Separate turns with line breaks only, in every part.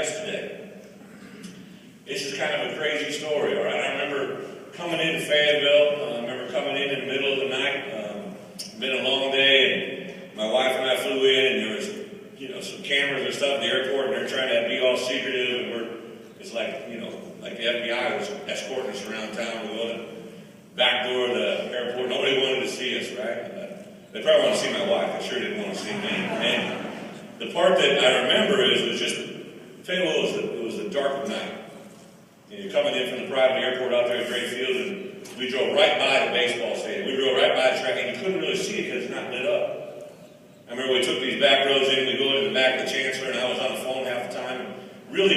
yesterday. This is kind of a crazy story, all right? I remember coming into Fayetteville. I remember coming in the middle of the night. Been a long day, and my wife and I flew in, and there was, some cameras and stuff at the airport, and they're trying to be all secretive, and it's like, like the FBI was escorting us around town. We go to the back door of the airport. Nobody wanted to see us, right? They probably want to see my wife. I sure didn't want to see me. And the part that I remember it was just, Fayetteville, it was the dark of night. You're coming in from the private airport out there at Drake Field, and we drove right by the baseball stadium. We drove right by the track, and you couldn't really see it because it's not lit up. I remember we took these back roads in, we go into the back of the Chancellor, and I was on the phone half the time, and really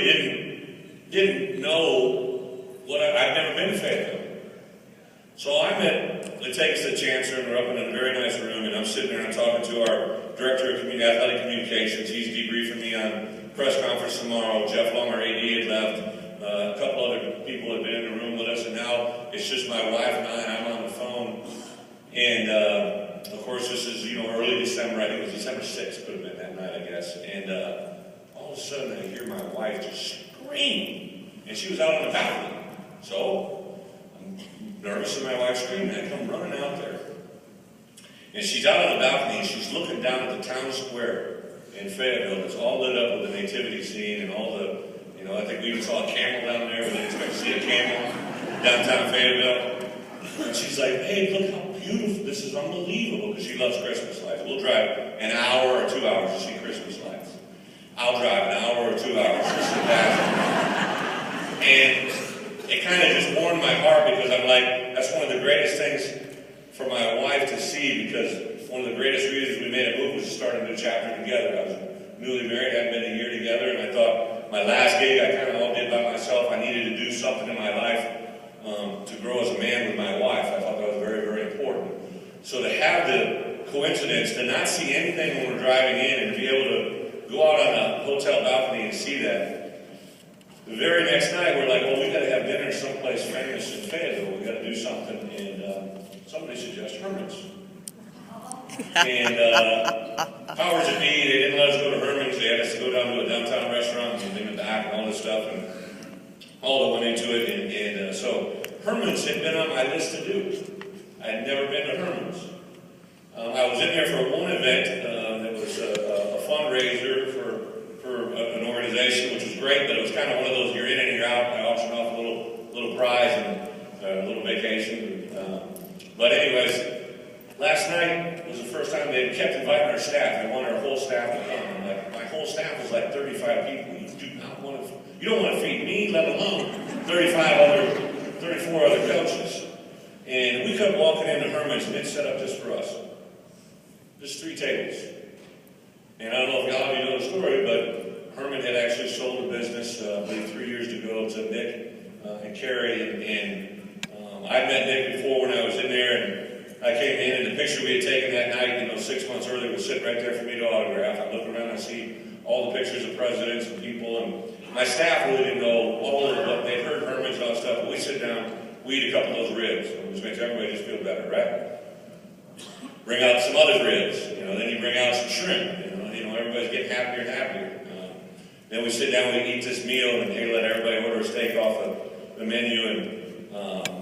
didn't know what I'd never been to Fayetteville. So I'm they take us to the Chancellor, and we're up in a very nice room, and I'm sitting there and I'm talking to our Director of Athletic Communications. He's debriefing me on press conference tomorrow. Jeff Long, our AD, had left. A couple other people had been in the room with us, and now it's just my wife and I, and I'm on the phone. And of course, this is early December. I think it was December 6th, could have been that night, I guess. And all of a sudden, I hear my wife just scream, and she was out on the balcony. So I'm nervous, and my wife's screaming. I come running out there, and she's out on the balcony, and she's looking down at the town square in Fayetteville. It's all lit up with the nativity scene and all the. I think we even saw a camel down there. We didn't expect to see a camel downtown Fayetteville. And she's like, hey, look how beautiful. This is unbelievable, because she loves Christmas lights. We'll drive an hour or 2 hours to see Christmas lights. I'll drive an hour or 2 hours to see that. And it kind of just warmed my heart, because I'm like, that's one of the greatest things for my wife to see, because one of the greatest reasons we made a move was to start a new chapter together. I was newly married, hadn't been a year together, and I thought, my last gig, I kind of all did by myself. I needed to do something in my life to grow as a man with my wife. I thought that was very, very important. So to have the coincidence to not see anything when we're driving in, and to be able to go out on a hotel balcony and see that. The very next night, we're like, well, we got to have dinner someplace famous in Fayetteville. We got to do something. And somebody suggested Herman's. And powers that be, they didn't let us go to Herman's. They had us to go down to a downtown restaurant and in the back and all this stuff, and all that went into it. And so Herman's had been on my list to do. I had never been to Herman's. I was in there for one event that was a fundraiser for an organization, which was great, but it was kind of one of those you're in and you're out. I auctioned off a little prize and a little vacation. But anyways. Last night was the first time they kept inviting our staff. They wanted our whole staff to come. And my whole staff was like 35 people. You don't want to feed me, let alone 34 other coaches. And we kept walking into Herman's, and it's set up just for us. Just 3 tables. And I don't know if y'all of you know the story, but Herman had actually sold the business, I believe 3 years ago, to Nick and Carrie. And I met Nick before when I was in there, and I came in, and the picture we had taken that night, 6 months earlier, was sitting right there for me to autograph. I look around, I see all the pictures of presidents and people, and my staff really didn't know all of what they'd heard Herman's and all that stuff, but we sit down, we eat a couple of those ribs, and it just makes everybody just feel better, right? Bring out some other ribs, then you bring out some shrimp, everybody's getting happier and happier. Then we sit down, we eat this meal, and they let everybody order a steak off the menu, and